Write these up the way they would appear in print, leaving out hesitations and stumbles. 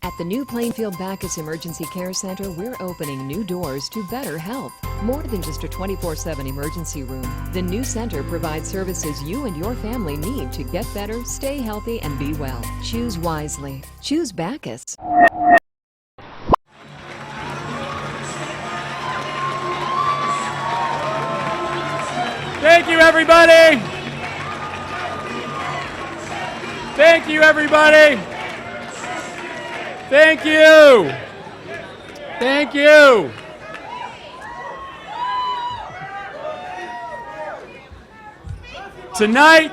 At the new Plainfield Backus Emergency Care Center, we're opening new doors to better health. More than just a 24/7 emergency room, the new center provides services you and your family need to get better, stay healthy, and be well. Choose wisely. Choose Backus. Thank you, everybody. Thank you, everybody. Thank you. Thank you. Tonight,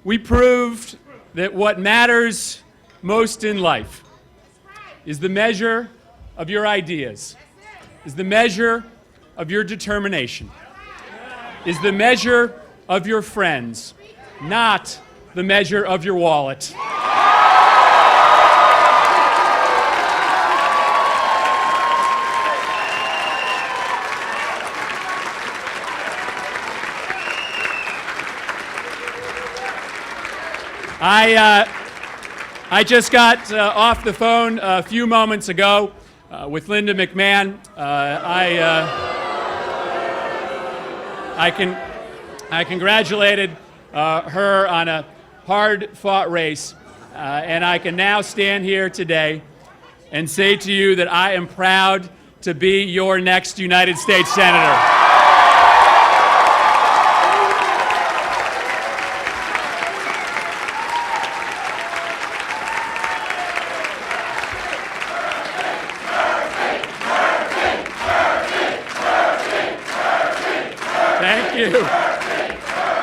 we proved that what matters most in life is the measure of your ideas, is the measure of your determination, is the measure of your friends, not the measure of your wallet. I just got off the phone a few moments ago with Linda McMahon. I congratulated her on a hard-fought race, and I can now stand here today and say to you that I am proud to be your next United States Senator. Thank you.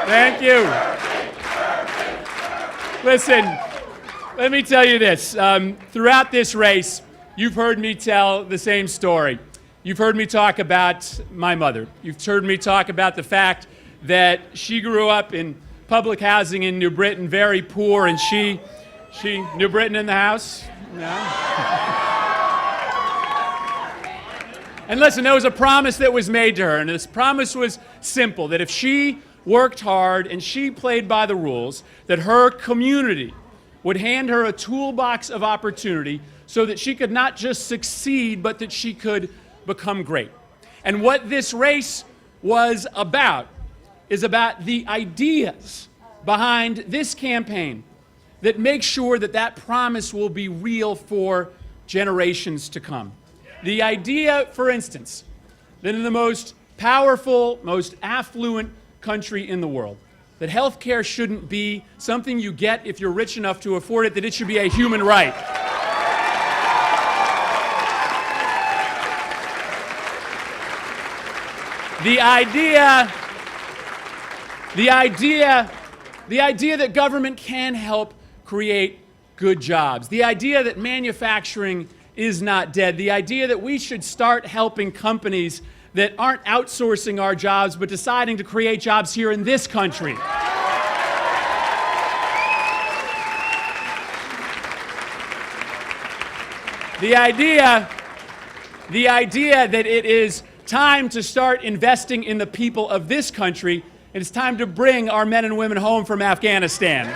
Thank you. Listen, let me tell you this. Throughout this race, you've heard me tell the same story. You've heard me talk about my mother. You've heard me talk about the fact that she grew up in public housing in New Britain, very poor, and she New Britain in the house? No? And listen, there was a promise that was made to her, and this promise was simple, that if she worked hard and she played by the rules, that her community would hand her a toolbox of opportunity so that she could not just succeed, but that she could become great. And what this race was about is about the ideas behind this campaign that make sure that that promise will be real for generations to come. The idea, for instance, that in the most powerful, most affluent country in the world, that health care shouldn't be something you get if you're rich enough to afford it, that it should be a human right. The idea that government can help create good jobs. The idea that manufacturing is not dead. The idea that we should start helping companies that aren't outsourcing our jobs but deciding to create jobs here in this country. The idea that it is time to start investing in the people of this country, and it's time to bring our men and women home from Afghanistan.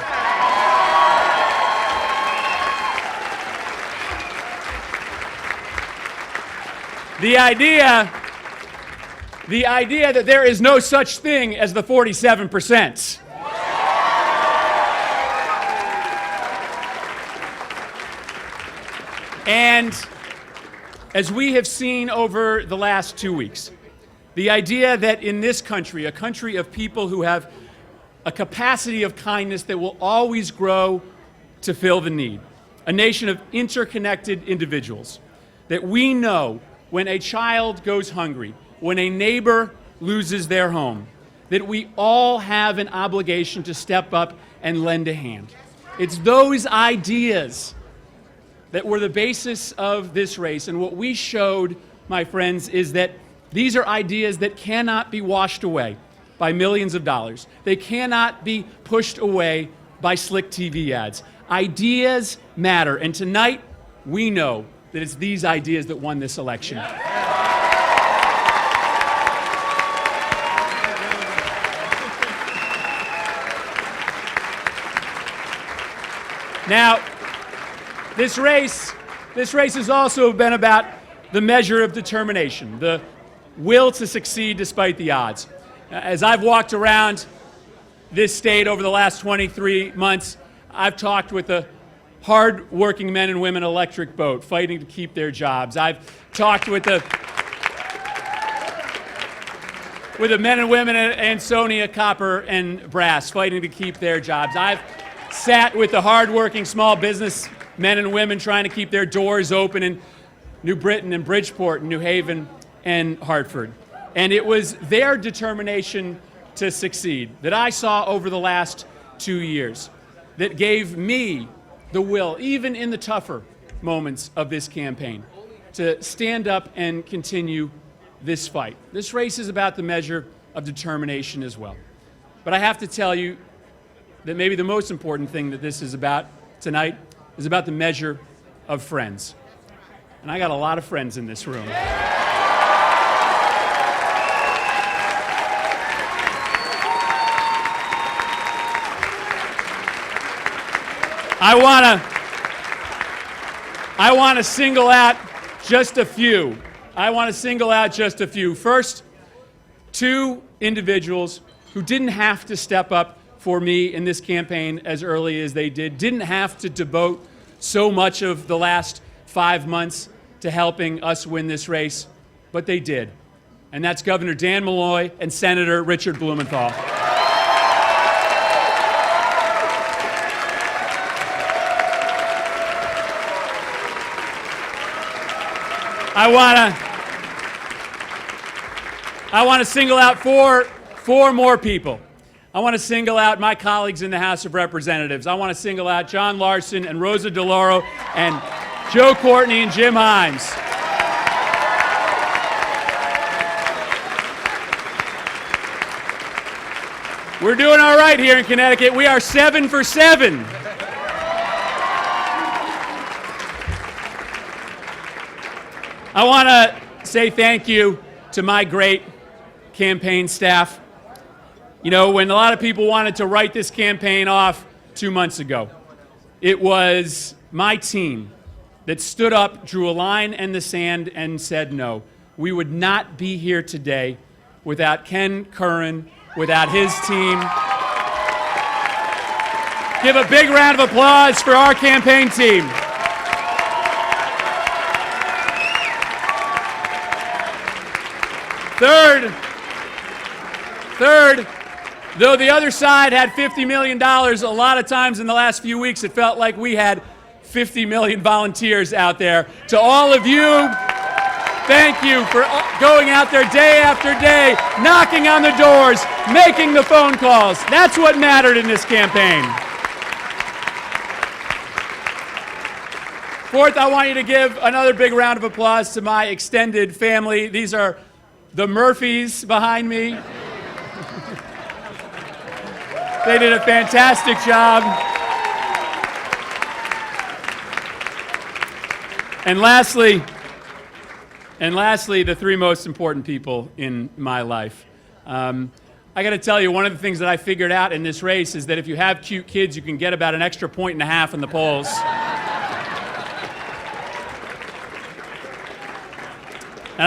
The idea that there is no such thing as the 47%. And as we have seen over the last 2 weeks, the idea that in this country, a country of people who have a capacity of kindness that will always grow to fill the need, a nation of interconnected individuals, that we know when a child goes hungry, when a neighbor loses their home, that we all have an obligation to step up and lend a hand. It's those ideas that were the basis of this race. And what we showed, my friends, is that these are ideas that cannot be washed away by millions of dollars. They cannot be pushed away by slick TV ads. Ideas matter. And tonight, we know that it's these ideas that won this election. Now, this race has also been about the measure of determination, the will to succeed despite the odds. As I've walked around this state over the last 23 months, I've talked with the hard-working men and women electric boat fighting to keep their jobs. I've talked with the men and women at Ansonia Copper and Brass fighting to keep their jobs. I've sat with the hard-working small business men and women trying to keep their doors open in New Britain and Bridgeport and New Haven and Hartford. And it was their determination to succeed that I saw over the last 2 years that gave me the will, even in the tougher moments of this campaign, to stand up and continue this fight. This race is about the measure of determination as well. But I have to tell you that maybe the most important thing that this is about tonight is about the measure of friends. And I got a lot of friends in this room. I want to single out just a few. First, two individuals who didn't have to step up for me in this campaign as early as they did, didn't have to devote so much of the last 5 months to helping us win this race, but they did. And that's Governor Dan Malloy and Senator Richard Blumenthal. I want to single out four more people. I want to single out my colleagues in the House of Representatives. I want to single out John Larson and Rosa DeLauro and Joe Courtney and Jim Himes. We're doing all right here in Connecticut. We are 7 for 7. I want to say thank you to my great campaign staff. You know, when a lot of people wanted to write this campaign off 2 months ago, it was my team that stood up, drew a line in the sand, and said no. We would not be here today without Ken Curran, without his team. Give a big round of applause for our campaign team. Third, though the other side had $50 million, a lot of times in the last few weeks it felt like we had 50 million volunteers out there. To all of you, thank you for going out there day after day, knocking on the doors, making the phone calls. That's what mattered in this campaign. Fourth, I want you to give another big round of applause to my extended family. These are the Murphys behind me. They did a fantastic job. And lastly, the three most important people in my life. I got to tell you, one of the things that I figured out in this race is that if you have cute kids, you can get about an extra 1.5 in the polls. And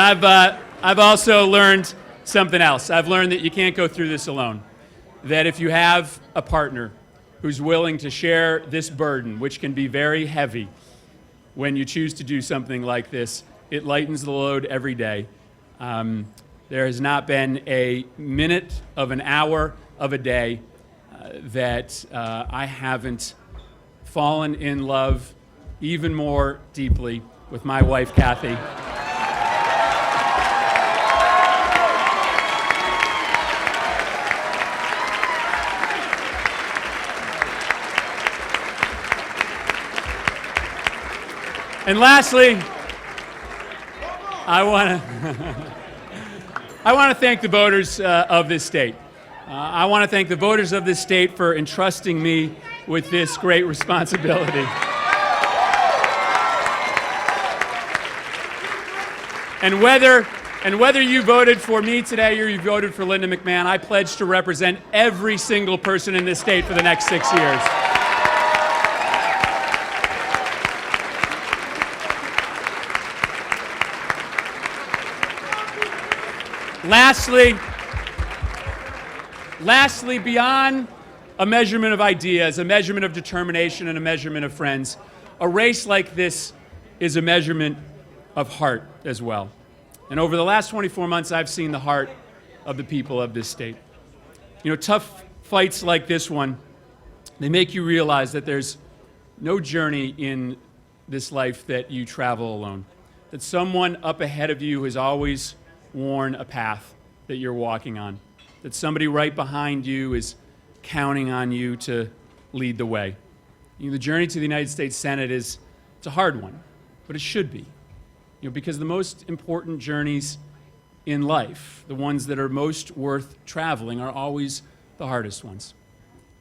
I've also learned something else. I've learned that you can't go through this alone. That if you have a partner who's willing to share this burden, which can be very heavy when you choose to do something like this, it lightens the load every day. There has not been a minute of an hour of a day that I haven't fallen in love even more deeply with my wife, Kathy. And lastly, I want to thank the voters of this state. I want to thank the voters of this state for entrusting me with this great responsibility. And whether you voted for me today or you voted for Linda McMahon, I pledge to represent every single person in this state for the next 6 years. Lastly, beyond a measurement of ideas, a measurement of determination, and a measurement of friends, a race like this is a measurement of heart as well. And over the last 24 months, I've seen the heart of the people of this state. You know, tough fights like this one, they make you realize that there's no journey in this life that you travel alone, that someone up ahead of you has always worn a path that you're walking on, that somebody right behind you is counting on you to lead the way. You know, the journey to the United States Senate it's a hard one, but it should be. You know, because the most important journeys in life, the ones that are most worth traveling, are always the hardest ones.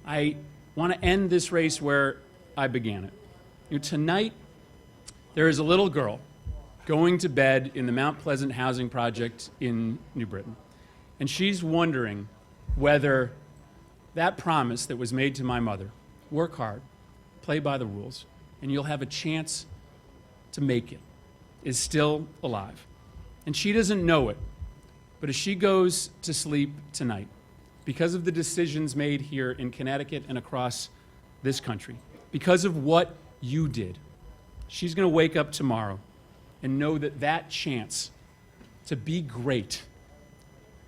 I want to end this race where I began it. You know, tonight, there is a little girl going to bed in the Mount Pleasant housing project in New Britain. And she's wondering whether that promise that was made to my mother, work hard, play by the rules, and you'll have a chance to make it, is still alive. And she doesn't know it, but as she goes to sleep tonight, because of the decisions made here in Connecticut and across this country, because of what you did, she's going to wake up tomorrow and know that that chance to be great,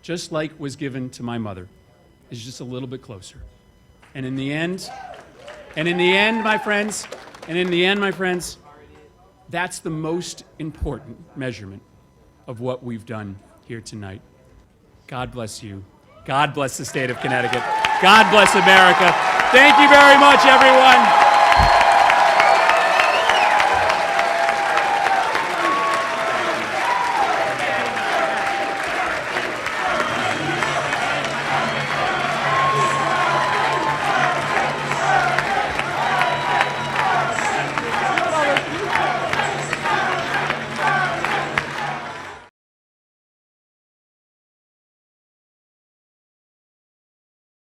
just like was given to my mother, is just a little bit closer. And in the end, my friends, that's the most important measurement of what we've done here tonight. God bless you. God bless the state of Connecticut. God bless America. Thank you very much, everyone.